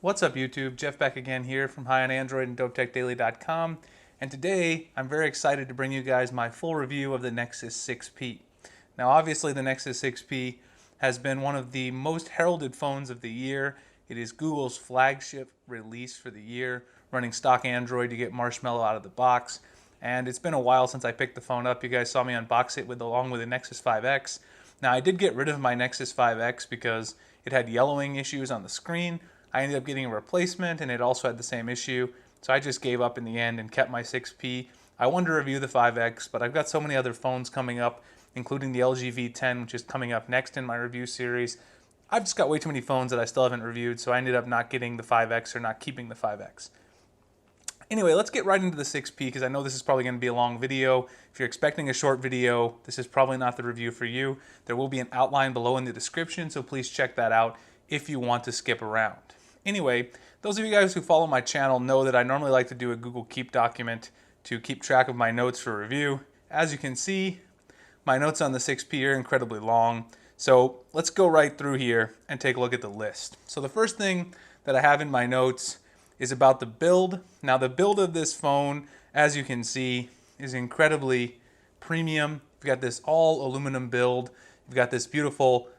What's up YouTube? Jeff back again here from High on Android and DopeTechDaily.com, and today I'm very excited to bring you guys my full review of the Nexus 6P. Now obviously the Nexus 6P has been one of the most heralded phones of the year. It is Google's flagship release for the year, running stock Android to get Marshmallow out of the box. And it's been a while since I picked the phone up. You guys saw me unbox it along with the Nexus 5X. Now I did get rid of my Nexus 5X because it had yellowing issues on the screen. I ended up getting a replacement and it also had the same issue, so I just gave up in the end and kept my 6P. I wanted to review the 5X, but I've got so many other phones coming up, including the LG V10, which is coming up next in my review series. I've just got way too many phones that I still haven't reviewed, so I ended up not getting the 5X or not keeping the 5X. Anyway, let's get right into the 6P because I know this is probably going to be a long video. If you're expecting a short video, this is probably not the review for you. There will be an outline below in the description, so please check that out if you want to skip around. Anyway, those of you guys who follow my channel know that I normally like to do a Google Keep document to keep track of my notes for review. As you can see, my notes on the 6P are incredibly long. So let's go right through here and take a look at the list. So the first thing that I have in my notes is about the build. Now the build of this phone, as you can see, is incredibly premium. You've got this all aluminum build. You've got this beautiful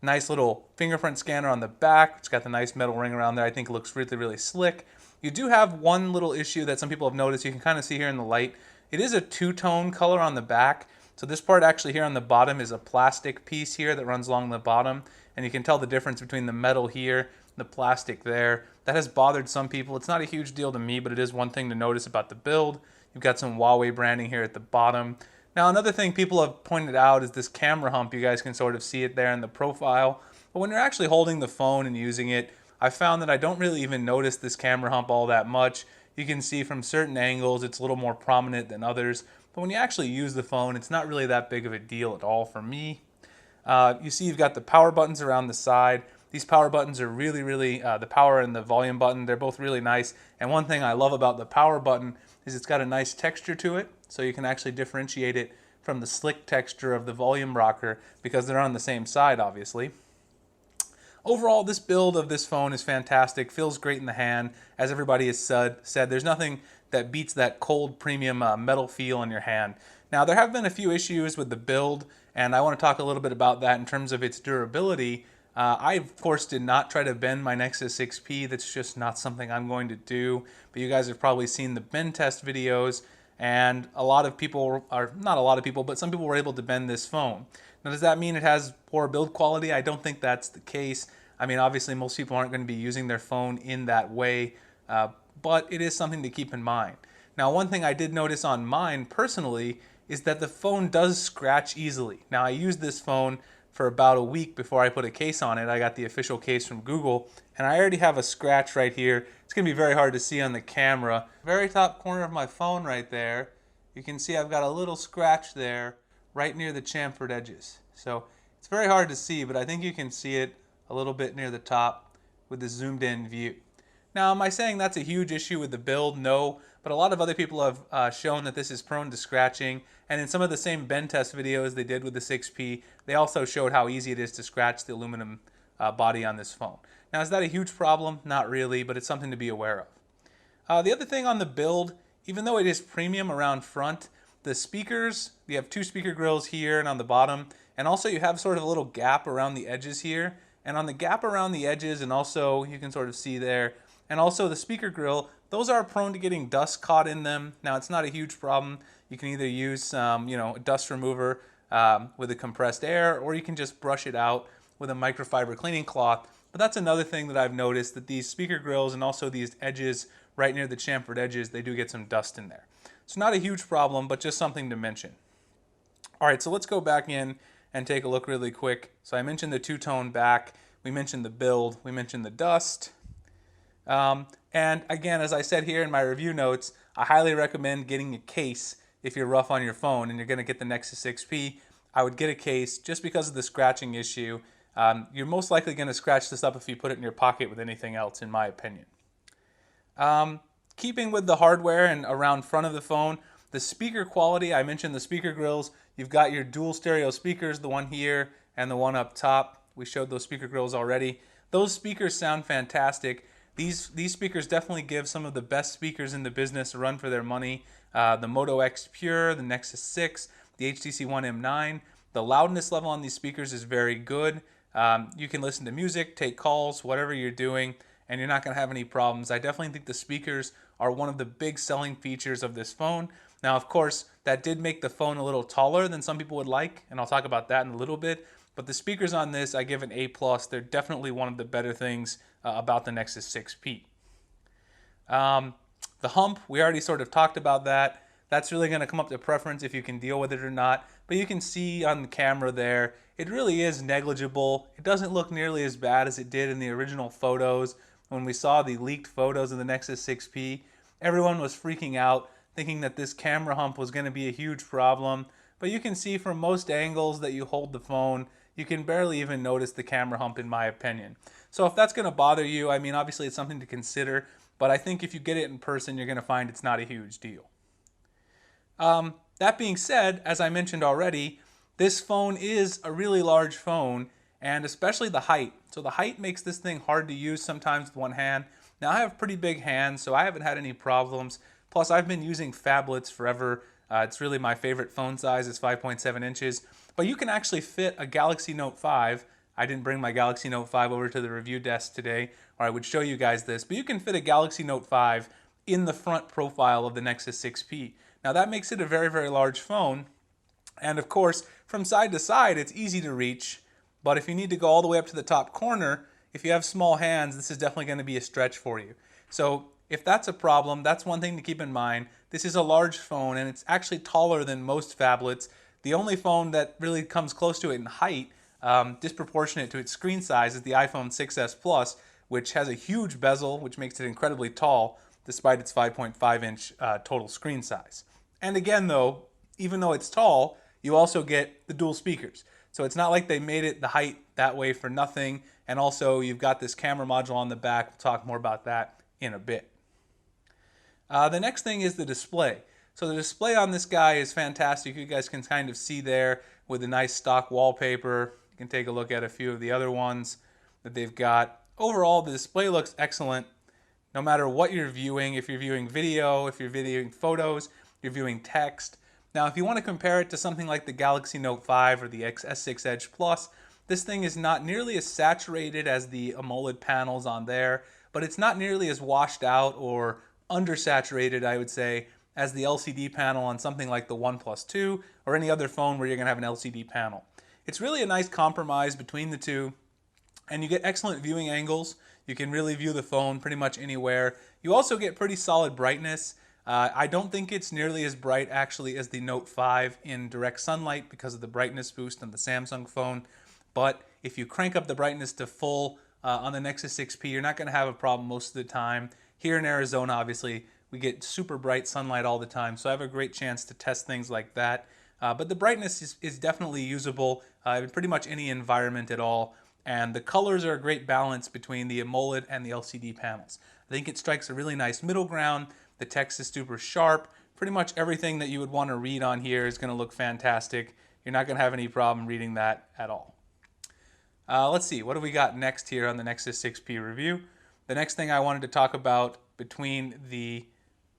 nice little fingerprint scanner on the back. It's got the nice metal ring around there. I think it looks really, really slick. You do have one little issue that some people have noticed. You can kind of see here in the light. It is a two-tone color on the back. So this part actually here on the bottom is a plastic piece here that runs along the bottom. And you can tell the difference between the metal here and the plastic there. That has bothered some people. It's not a huge deal to me, but it is one thing to notice about the build. You've got some Huawei branding here at the bottom. Now another thing people have pointed out is this camera hump. You guys can sort of see it there in the profile. But when you're actually holding the phone and using it, I found that I don't really even notice this camera hump all that much. You can see from certain angles it's a little more prominent than others. But when you actually use the phone, it's not really that big of a deal at all for me. You see you've got the power buttons around the side. These power buttons are really, the power and the volume button, they're both really nice. And one thing I love about the power button is it's got a nice texture to it, so you can actually differentiate it from the slick texture of the volume rocker because they're on the same side, obviously. Overall, this build of this phone is fantastic, feels great in the hand. As everybody has said, there's nothing that beats that cold premium metal feel in your hand. Now, there have been a few issues with the build, and I want to talk a little bit about that in terms of its durability. I, of course, did not try to bend my Nexus 6P. That's just not something I'm going to do. But you guys have probably seen the bend test videos, and a lot of people, or not a lot of people, but some people were able to bend this phone. Now, does that mean it has poor build quality? I don't think that's the case. I mean, obviously, most people aren't going to be using their phone in that way, but it is something to keep in mind. Now, one thing I did notice on mine personally is that the phone does scratch easily. Now, I used this phone for about a week before I put a case on it. I got the official case from Google, and I already have a scratch right here. It's going to be very hard to see on the camera. Very top corner of my phone right there, you can see I've got a little scratch there right near the chamfered edges. So it's very hard to see, but I think you can see it a little bit near the top with the zoomed in view. Now, am I saying that's a huge issue with the build? No, but a lot of other people have shown that this is prone to scratching, and in some of the same bend test videos they did with the 6P, they also showed how easy it is to scratch the aluminum body on this phone. Now, is that a huge problem? Not really, but it's something to be aware of. The other thing on the build, even though it is premium around front, the speakers, you have two speaker grills here and on the bottom, and also you have sort of a little gap around the edges here, and on the gap around the edges, and also you can sort of see there, and also the speaker grill, those are prone to getting dust caught in them. Now, it's not a huge problem. You can either use a dust remover with a compressed air, or you can just brush it out with a microfiber cleaning cloth. But that's another thing that I've noticed, that these speaker grills and also these edges right near the chamfered edges, they do get some dust in there. It's not a huge problem, but just something to mention. All right, so let's go back in and take a look really quick. So I mentioned the two-tone back. We mentioned the build. We mentioned the dust. And again, as I said here in my review notes, I highly recommend getting a case if you're rough on your phone and you're going to get the Nexus 6P. I would get a case just because of the scratching issue. You're most likely going to scratch this up if you put it in your pocket with anything else, in my opinion. Keeping with the hardware and around front of the phone, the speaker quality, I mentioned the speaker grills. You've got your dual stereo speakers, the one here and the one up top. We showed those speaker grills already. Those speakers sound fantastic. These speakers definitely give some of the best speakers in the business a run for their money. The Moto X Pure, the Nexus 6, the HTC One M9. The loudness level on these speakers is very good. You can listen to music, take calls, whatever you're doing, and you're not going to have any problems. I definitely think the speakers are one of the big selling features of this phone. Now, of course, that did make the phone a little taller than some people would like, and I'll talk about that in a little bit. But the speakers on this, I give an A+. They're definitely one of the better things about the Nexus 6P. The hump, we already sort of talked about that. That's really going to come up to preference if you can deal with it or not. But you can see on the camera there, it really is negligible. It doesn't look nearly as bad as it did in the original photos. When we saw the leaked photos of the Nexus 6P, everyone was freaking out, thinking that this camera hump was going to be a huge problem. But you can see from most angles that you hold the phone, you can barely even notice the camera hump in my opinion. So if that's going to bother you, I mean, obviously it's something to consider, but I think if you get it in person, you're going to find it's not a huge deal. That being said, as I mentioned already, this phone is a really large phone, and especially the height. So the height makes this thing hard to use sometimes with one hand. Now I have pretty big hands, so I haven't had any problems. Plus I've been using phablets forever. It's really my favorite phone size, is 5.7 inches. But you can actually fit a Galaxy Note 5. I didn't bring my Galaxy Note 5 over to the review desk today, or I would show you guys this. But you can fit a Galaxy Note 5 in the front profile of the Nexus 6P. Now that makes it a very, very large phone. And of course, from side to side, it's easy to reach. But if you need to go all the way up to the top corner, if you have small hands, this is definitely going to be a stretch for you. So if that's a problem, that's one thing to keep in mind. This is a large phone, and it's actually taller than most phablets. The only phone that really comes close to it in height, disproportionate to its screen size, is the iPhone 6s Plus, which has a huge bezel, which makes it incredibly tall, despite its 5.5-inch total screen size. And again, though, even though it's tall, you also get the dual speakers. So it's not like they made it the height that way for nothing. And also, you've got this camera module on the back. We'll talk more about that in a bit. The next thing is the display. So the display on this guy is fantastic. You guys can kind of see there with a nice stock wallpaper. You can take a look at a few of the other ones that they've got. Overall, the display looks excellent no matter what you're viewing. If you're viewing video, if you're viewing photos, you're viewing text. Now, if you want to compare it to something like the Galaxy Note 5 or the S6 Edge Plus, this thing is not nearly as saturated as the AMOLED panels on there, but it's not nearly as washed out or undersaturated, I would say, as the LCD panel on something like the OnePlus 2 or any other phone where you're going to have an LCD panel. It's really a nice compromise between the two, and you get excellent viewing angles. You can really view the phone pretty much anywhere. You also get pretty solid brightness. I don't think it's nearly as bright actually as the Note 5 in direct sunlight because of the brightness boost on the Samsung phone. But if you crank up the brightness to full on the Nexus 6P, you're not going to have a problem most of the time. Here in Arizona, obviously, we get super bright sunlight all the time, so I have a great chance to test things like that. But the brightness is definitely usable in pretty much any environment at all. And the colors are a great balance between the AMOLED and the LCD panels. I think it strikes a really nice middle ground. The text is super sharp. Pretty much everything that you would want to read on here is going to look fantastic. You're not going to have any problem reading that at all. Let's see, what do we got next here on the Nexus 6P review? The next thing I wanted to talk about between the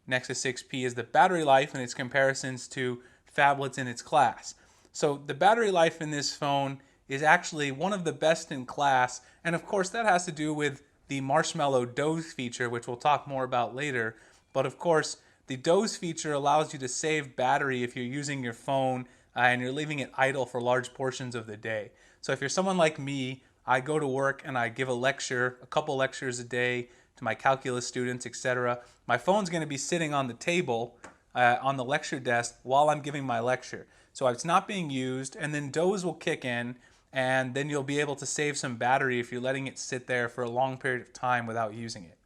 Nexus 6P is the battery life and its comparisons to phablets in its class. So the battery life in this phone is actually one of the best in class, and of course that has to do with the Marshmallow doze feature, which we'll talk more about later. But of course, the doze feature allows you to save battery if you're using your phone and you're leaving it idle for large portions of the day. So if you're someone like me, I go to work and I give a lecture, a couple lectures a day to my calculus students, etc. My phone's going to be sitting on the table on the lecture desk while I'm giving my lecture. So it's not being used, and then doze will kick in, and then you'll be able to save some battery if you're letting it sit there for a long period of time without using it.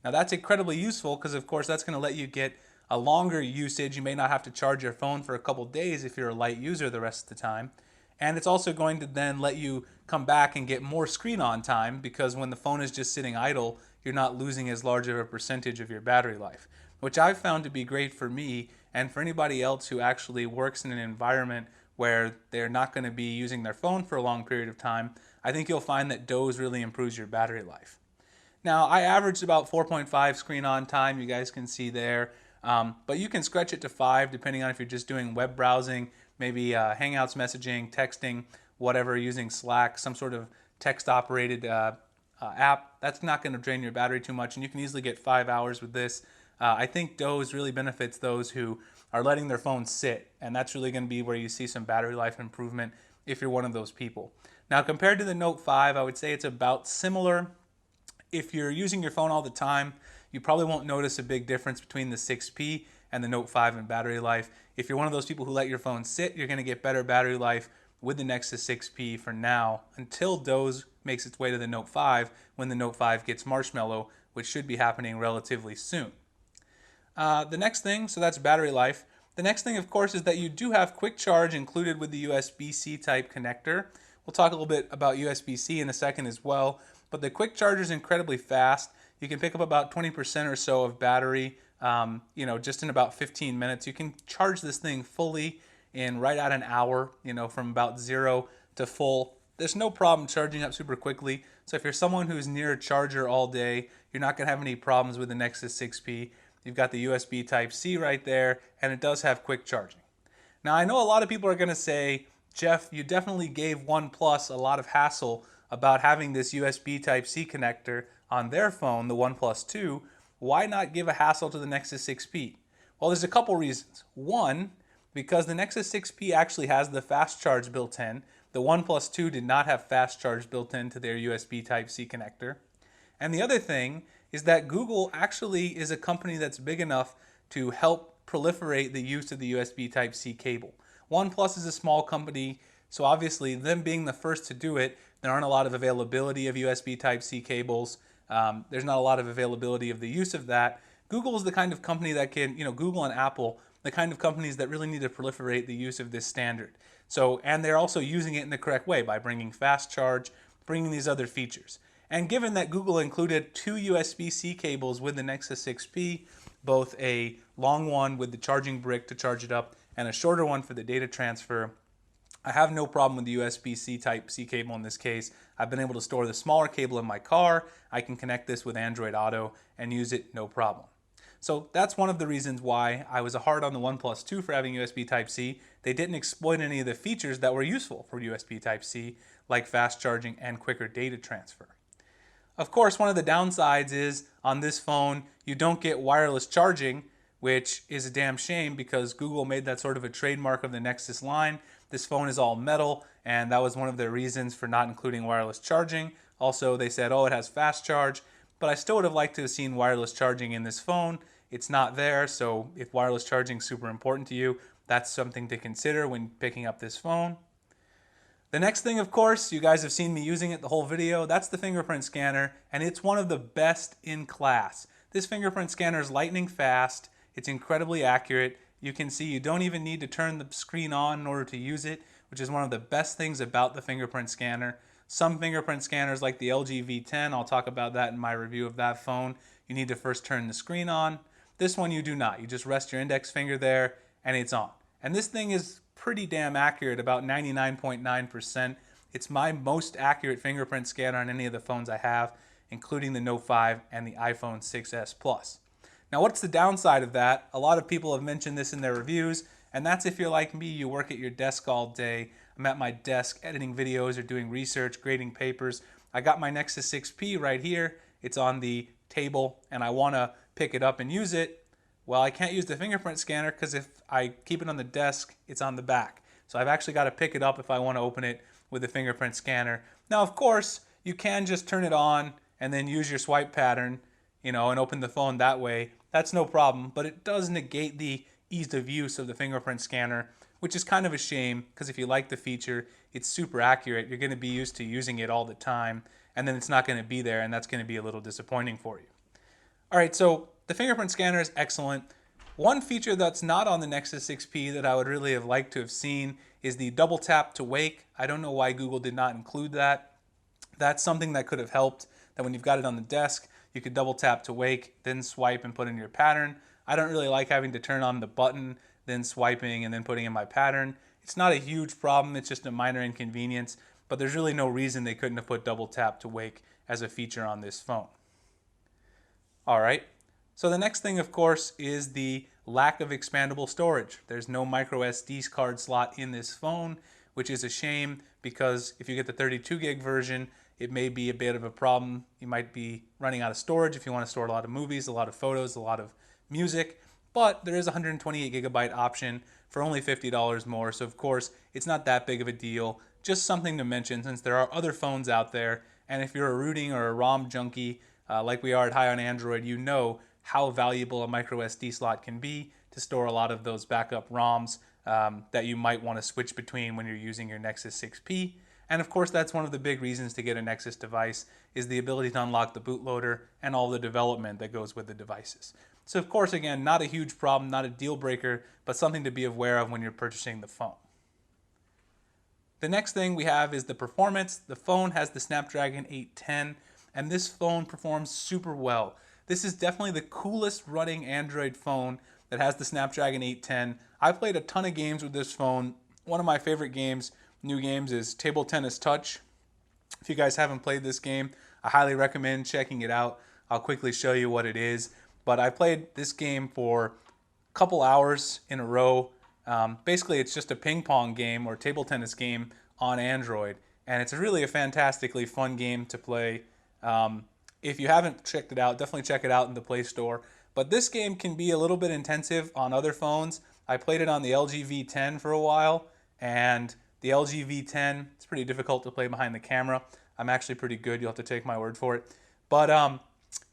Now that's incredibly useful because of course that's going to let you get a longer usage. You may not have to charge your phone for a couple days if you're a light user the rest of the time. And it's also going to then let you come back and get more screen on time because when the phone is just sitting idle, you're not losing as large of a percentage of your battery life, which I've found to be great for me and for anybody else who actually works in an environment where they're not going to be using their phone for a long period of time. I think you'll find that Doze really improves your battery life. Now, I averaged about 4.5 screen on time, you guys can see there, but you can stretch it to 5 depending on if you're just doing web browsing, maybe Hangouts messaging, texting, whatever, using Slack, some sort of text-operated app. That's not going to drain your battery too much, and you can easily get 5 hours with this. I think Doze really benefits those who are letting their phone sit, and that's really going to be where you see some battery life improvement if you're one of those people. Now, compared to the Note 5, I would say it's about similar. If you're using your phone all the time, you probably won't notice a big difference between the 6P and the Note 5 in battery life. If you're one of those people who let your phone sit, you're going to get better battery life with the Nexus 6P for now, until Doze makes its way to the Note 5 when the Note 5 gets Marshmallow, which should be happening relatively soon. The next thing, so that's battery life. The next thing, of course, is that you do have quick charge included with the USB-C type connector. We'll talk a little bit about USB-C in a second as well, but the quick charge is incredibly fast. You can pick up about 20% or so of battery, just in about 15 minutes. You can charge this thing fully in right at an hour, from about 0 to full. There's no problem charging up super quickly. So if you're someone who's near a charger all day, you're not going to have any problems with the Nexus 6P. You've got the USB Type-C right there, and it does have quick charging. Now, I know a lot of people are going to say, Jeff, you definitely gave OnePlus a lot of hassle about having this USB Type-C connector on their phone, the OnePlus 2. Why not give a hassle to the Nexus 6P? Well, there's a couple reasons. One, because the Nexus 6P actually has the fast charge built in. The OnePlus 2 did not have fast charge built into their USB Type-C connector. And the other thing is that Google actually is a company that's big enough to help proliferate the use of the USB Type-C cable. OnePlus is a small company, so obviously them being the first to do it, there aren't a lot of availability of USB Type-C cables. There's not a lot of availability of the use of that. Google is the kind of company that can, Google and Apple, the kind of companies that really need to proliferate the use of this standard. And they're also using it in the correct way by bringing fast charge, bringing these other features. And given that Google included 2 USB-C cables with the Nexus 6P, both a long one with the charging brick to charge it up and a shorter one for the data transfer, I have no problem with the USB-C Type-C cable in this case. I've been able to store the smaller cable in my car. I can connect this with Android Auto and use it no problem. So that's one of the reasons why I was hard on the OnePlus 2 for having USB Type-C. They didn't exploit any of the features that were useful for USB Type-C, like fast charging and quicker data transfer. Of course, one of the downsides is on this phone, you don't get wireless charging, which is a damn shame because Google made that sort of a trademark of the Nexus line. This phone is all metal, and that was one of their reasons for not including wireless charging. Also, they said, oh, it has fast charge, but I still would have liked to have seen wireless charging in this phone. It's not there, so if wireless charging is super important to you, that's something to consider when picking up this phone. The next thing, of course, you guys have seen me using it the whole video, that's the fingerprint scanner, and it's one of the best in class. This fingerprint scanner is lightning fast, it's incredibly accurate. You can see you don't even need to turn the screen on in order to use it, which is one of the best things about the fingerprint scanner. Some fingerprint scanners like the LG V10, I'll talk about that in my review of that phone, you need to first turn the screen on. This one you do not. You just rest your index finger there and it's on. And this thing is pretty damn accurate, about 99.9%. It's my most accurate fingerprint scanner on any of the phones I have, including the Note 5 and the iPhone 6s Plus. Now, what's the downside of that? A lot of people have mentioned this in their reviews, and that's if you're like me, you work at your desk all day. I'm at my desk editing videos or doing research, grading papers. I got my Nexus 6P right here. It's on the table, and I want to pick it up and use it. Well, I can't use the fingerprint scanner because if I keep it on the desk, it's on the back. So I've actually got to pick it up if I want to open it with the fingerprint scanner. Now, of course, you can just turn it on and then use your swipe pattern, and open the phone that way. That's no problem, but it does negate the ease of use of the fingerprint scanner, which is kind of a shame because if you like the feature, it's super accurate. You're going to be used to using it all the time, and then it's not going to be there, and that's going to be a little disappointing for you. All right, so the fingerprint scanner is excellent. One feature that's not on the Nexus 6P that I would really have liked to have seen is the double tap to wake. I don't know why Google did not include that. That's something that could have helped, that when you've got it on the desk, you could double tap to wake, then swipe and put in your pattern. I don't really like having to turn on the button, then swiping and then putting in my pattern. It's not a huge problem, it's just a minor inconvenience, but there's really no reason they couldn't have put double tap to wake as a feature on this phone. All right, so the next thing, of course, is the lack of expandable storage. There's no microSD card slot in this phone, which is a shame because if you get the 32 gig version, it may be a bit of a problem. You might be running out of storage if you want to store a lot of movies, a lot of photos, a lot of music, but there is a 128 gigabyte option for only $50 more. So of course, it's not that big of a deal. Just something to mention since there are other phones out there. And if you're a rooting or a ROM junkie, like we are at High on Android, you know how valuable a microSD slot can be to store a lot of those backup ROMs that you might want to switch between when you're using your Nexus 6P. And of course, that's one of the big reasons to get a Nexus device is the ability to unlock the bootloader and all the development that goes with the devices. So of course, again, not a huge problem, not a deal breaker, but something to be aware of when you're purchasing the phone. The next thing we have is the performance. The phone has the Snapdragon 810, and this phone performs super well. This is definitely the coolest running Android phone that has the Snapdragon 810. I played a ton of games with this phone. One of my favorite games, new games, is Table Tennis Touch. If you guys haven't played this game, I highly recommend checking it out. I'll quickly show you what it is. But I played this game for a couple hours in a row. Basically, it's just a ping pong game or table tennis game on Android. And it's really a fantastically fun game to play. If you haven't checked it out, definitely check it out in the Play Store. But this game can be a little bit intensive on other phones. I played it on the LG V10 for a while, and the LG V10, it's pretty difficult to play behind the camera. I'm actually pretty good, you'll have to take my word for it. But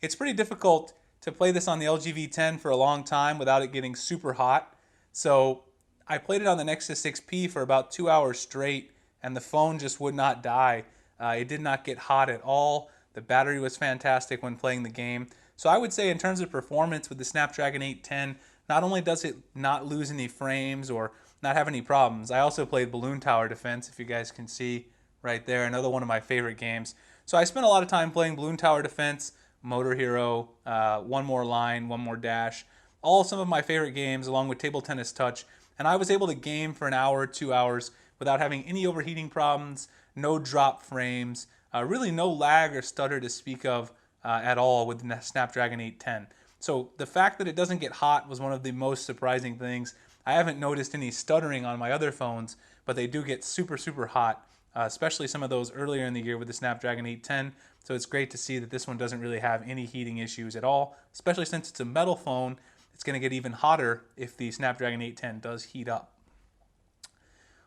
it's pretty difficult to play this on the LG V10 for a long time without it getting super hot. So I played it on the Nexus 6P for about 2 hours straight, and the phone just would not die. It did not get hot at all. The battery was fantastic when playing the game. So I would say in terms of performance with the Snapdragon 810, not only does it not lose any frames or not have any problems, I also played Balloon Tower Defense, if you guys can see right there, another one of my favorite games. So I spent a lot of time playing Balloon Tower Defense, Motor Hero, One More Line, One More Dash, all some of my favorite games along with Table Tennis Touch, and I was able to game for an hour, 2 hours without having any overheating problems, no drop frames, really no lag or stutter to speak of at all with the Snapdragon 810. So the fact that it doesn't get hot was one of the most surprising things. I haven't noticed any stuttering on my other phones, but they do get super, super hot, especially some of those earlier in the year with the Snapdragon 810. So it's great to see that this one doesn't really have any heating issues at all, especially since it's a metal phone. It's going to get even hotter if the Snapdragon 810 does heat up.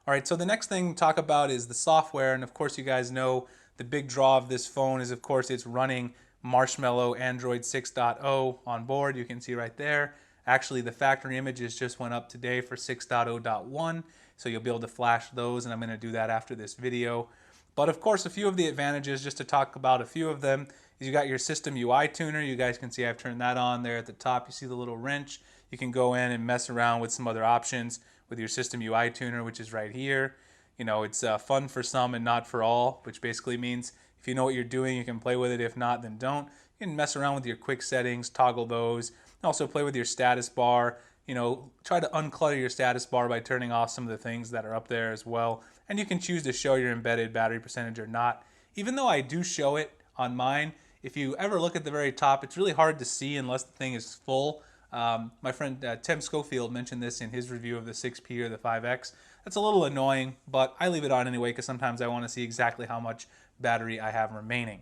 All right, so the next thing to talk about is the software, and of course you guys know the big draw of this phone is of course it's running Marshmallow Android 6.0 on board. You can see right there. Actually, the factory images just went up today for 6.0.1, so you'll be able to flash those, and I'm going to do that after this video. But of course, a few of the advantages, just to talk about a few of them, is you got your system UI tuner. You guys can see I've turned that on there at the top. You see the little wrench. You can go in and mess around with some other options with your system UI tuner, which is right here. You know, it's fun for some and not for all, which basically means if you know what you're doing, you can play with it. If not, then don't. You can mess around with your quick settings, toggle those, and also play with your status bar. You know, try to unclutter your status bar by turning off some of the things that are up there as well. And you can choose to show your embedded battery percentage or not. Even though I do show it on mine, if you ever look at the very top, it's really hard to see unless the thing is full. My friend Tim Schofield mentioned this in his review of the 6P or the 5X. That's a little annoying, but I leave it on anyway because sometimes I want to see exactly how much battery I have remaining.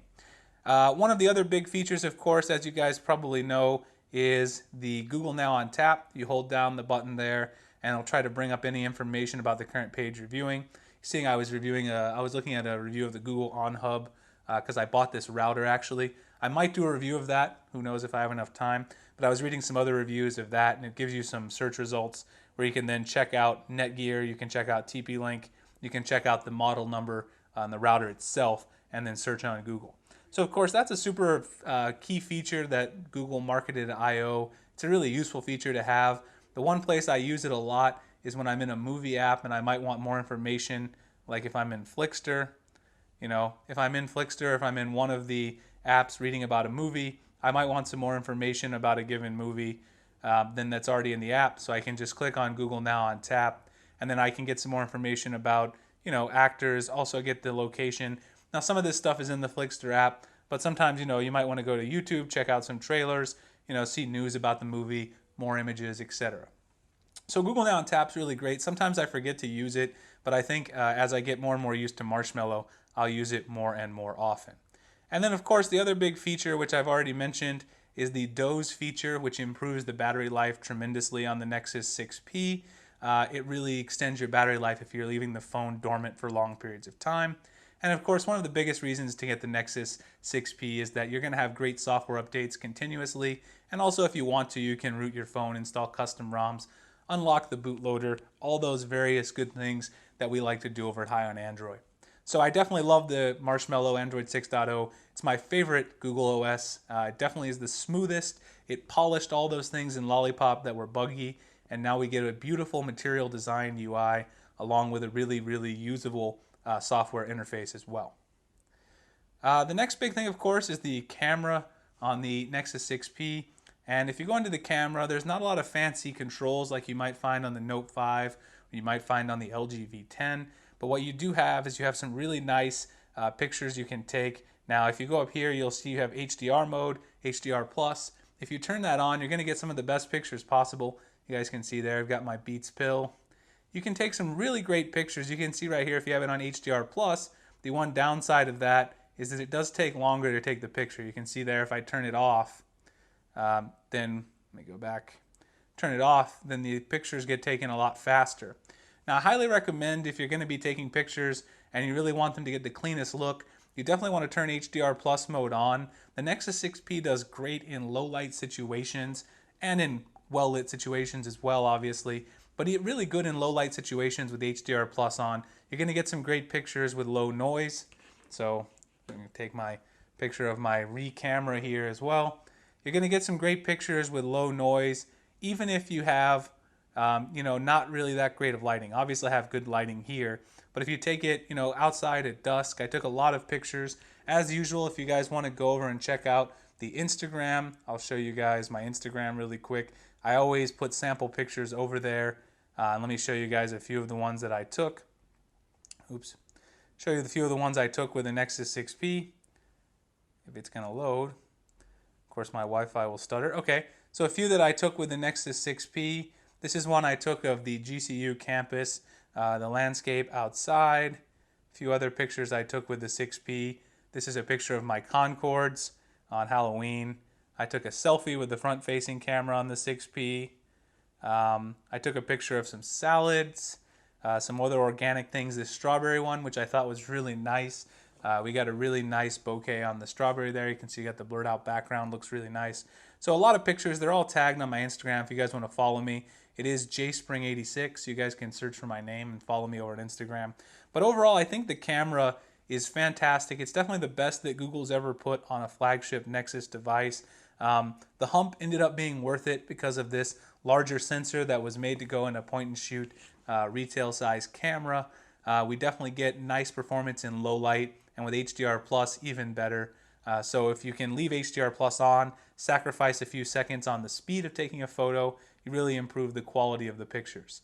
One of the other big features, of course, as you guys probably know, is the Google Now on tap. You hold down the button there, and it'll try to bring up any information about the current page reviewing. Seeing I was looking at a review of the Google On Hub because I bought this router actually. I might do a review of that. Who knows if I have enough time. But I was reading some other reviews of that, and it gives you some search results where you can then check out Netgear, you can check out TP-Link, you can check out the model number on the router itself, and then search on Google. So of course that's a super key feature that Google marketed at I/O. It's a really useful feature to have. The one place I use it a lot is when I'm in a movie app and I might want more information, like if I'm in Flixster. You know, if I'm in Flixster, if I'm in one of the apps reading about a movie, I might want some more information about a given movie than that's already in the app. So I can just click on Google Now on tap, and then I can get some more information about, actors, also get the location. Now some of this stuff is in the Flixster app, but sometimes, you might want to go to YouTube, check out some trailers, see news about the movie, more images, etc. So Google Now on Tap's really great. Sometimes I forget to use it, but I think as I get more and more used to Marshmallow, I'll use it more and more often. And then of course the other big feature, which I've already mentioned, is the doze feature, which improves the battery life tremendously on the Nexus 6P. It really extends your battery life if you're leaving the phone dormant for long periods of time. And of course, one of the biggest reasons to get the Nexus 6P is that you're going to have great software updates continuously. And also, if you want to, you can root your phone, install custom ROMs, unlock the bootloader, all those various good things that we like to do over at High on Android. So I definitely love the Marshmallow Android 6.0. It's my favorite Google OS. It definitely is the smoothest. It polished all those things in Lollipop that were buggy, and now we get a beautiful material design UI along with a really, really usable software interface as well. The next big thing, of course, is the camera on the Nexus 6P. And if you go into the camera, there's not a lot of fancy controls like you might find on the Note 5 or you might find on the LG V10. But what you do have is you have some really nice pictures you can take. Now, if you go up here, you'll see you have HDR mode, HDR+. If you turn that on, you're going to get some of the best pictures possible. You guys can see there, I've got my Beats pill. You can take some really great pictures. You can see right here if you have it on HDR+, the one downside of that is that it does take longer to take the picture. You can see there if I turn it off, then let me go back, turn it off, then the pictures get taken a lot faster. Now I highly recommend if you're going to be taking pictures and you really want them to get the cleanest look, you definitely want to turn HDR+ mode on. The Nexus 6P does great in low light situations and in well lit situations as well, obviously, but really good in low light situations with HDR+ on. You're going to get some great pictures with low noise. So I'm going to take my picture of my camera here as well. You're going to get some great pictures with low noise, even if you have not really that great of lighting. Obviously I have good lighting here, but if you take it, outside at dusk, I took a lot of pictures. As usual, if you guys want to go over and check out the Instagram, I'll show you guys my Instagram really quick. I always put sample pictures over there. Let me show you guys a few of the ones that I took. Oops. Show you a few of the ones I took with the Nexus 6P. If it's going to load. Of course, my Wi-Fi will stutter. Okay, so a few that I took with the Nexus 6P. This is one I took of the GCU campus, the landscape outside. A few other pictures I took with the 6P. This is a picture of my Concords on Halloween. I took a selfie with the front-facing camera on the 6P. I took a picture of some salads, some other organic things. This strawberry one, which I thought was really nice. We got a really nice bouquet on the strawberry there. You can see you got the blurred out background, looks really nice. So a lot of pictures, they're all tagged on my Instagram if you guys want to follow me. It is jspring86. You guys can search for my name and follow me over on Instagram. But overall, I think the camera is fantastic. It's definitely the best that Google's ever put on a flagship Nexus device. The Hump ended up being worth it because of this larger sensor that was made to go in a point-and-shoot retail size camera. We definitely get nice performance in low light, and with HDR+ even better. So if you can leave HDR+ on, sacrifice a few seconds on the speed of taking a photo, you really improve the quality of the pictures.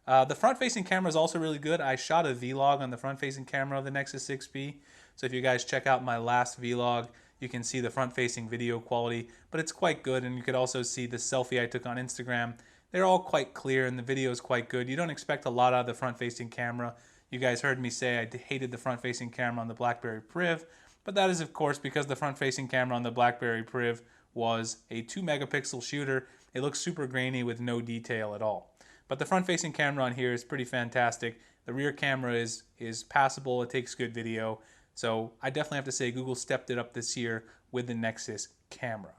The front-facing camera is also really good. I shot a vlog on the front-facing camera of the Nexus 6P. So if you guys check out my last vlog, you can see the front-facing video quality, but it's quite good. And you could also see the selfie I took on Instagram. They're all quite clear and the video is quite good. You don't expect a lot out of the front-facing camera. You guys heard me say I hated the front-facing camera on the BlackBerry Priv, but that is of course because the front-facing camera on the BlackBerry Priv was a 2 megapixel shooter. It looks super grainy with no detail at all. But the front-facing camera on here is pretty fantastic. The rear camera is passable. It takes good video. So I definitely have to say Google stepped it up this year with the Nexus camera.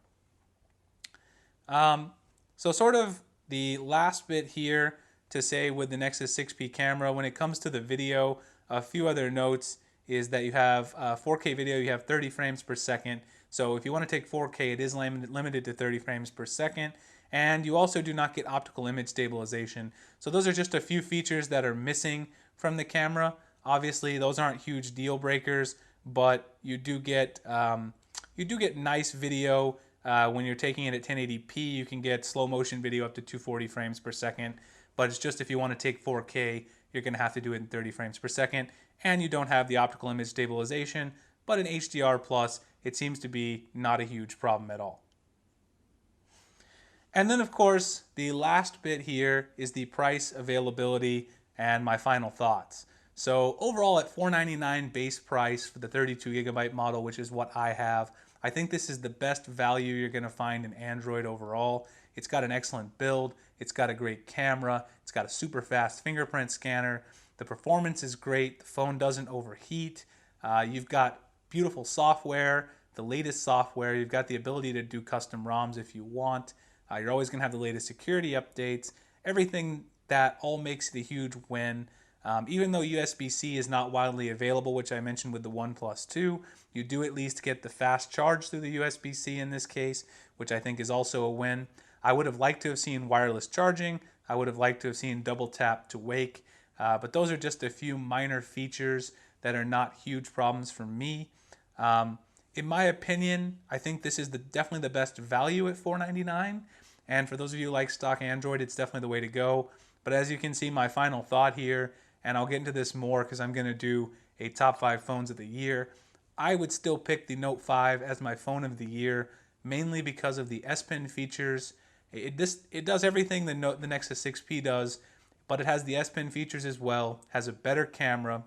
So sort of the last bit here to say with the Nexus 6P camera, when it comes to the video, a few other notes is that you have 4K video, you have 30 frames per second. So if you want to take 4K, it is limited to 30 frames per second. And you also do not get optical image stabilization. So those are just a few features that are missing from the camera. Obviously, those aren't huge deal breakers, but you do get nice video when you're taking it at 1080p. You can get slow motion video up to 240 frames per second, but it's just if you want to take 4K, you're going to have to do it in 30 frames per second, and you don't have the optical image stabilization, but in HDR Plus, it seems to be not a huge problem at all. And then, of course, the last bit here is the price, availability, and my final thoughts. So overall, at $499 base price for the 32 gigabyte model, which is what I have, I think this is the best value you're going to find in Android overall. It's got an excellent build, it's got a great camera, it's got a super fast fingerprint scanner, the performance is great, the phone doesn't overheat, you've got beautiful software, the latest software, you've got the ability to do custom ROMs if you want. You're always going to have the latest security updates. Everything that all makes it a huge win. Even though USB-C is not widely available, which I mentioned with the OnePlus 2, you do at least get the fast charge through the USB-C in this case, which I think is also a win. I would have liked to have seen wireless charging. I would have liked to have seen double tap to wake. But those are just a few minor features that are not huge problems for me. In my opinion, I think this is definitely the best value at $499. And for those of you who like stock Android, it's definitely the way to go. But as you can see, my final thought here, and I'll get into this more because I'm going to do a top 5 phones of the year, I would still pick the Note 5 as my phone of the year, mainly because of the S Pen features. It does everything the Nexus 6P does, but it has the S Pen features as well, has a better camera,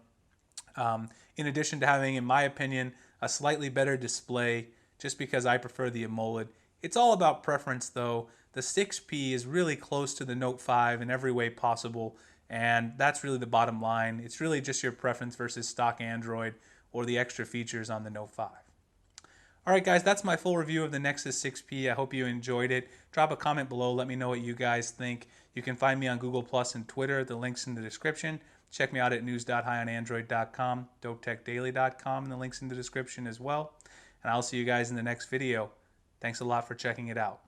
in addition to having, in my opinion, a slightly better display, just because I prefer the AMOLED. It's all about preference though. The 6P is really close to the Note 5 in every way possible, and that's really the bottom line. It's really just your preference versus stock Android or the extra features on the Note 5. Alright guys, that's my full review of the Nexus 6P. I hope you enjoyed it. Drop a comment below, let me know what you guys think. You can find me on Google Plus and Twitter, the link's in the description. Check me out at news.hionandroid.com, dopetechdaily.com, and the link's in the description as well. And I'll see you guys in the next video. Thanks a lot for checking it out.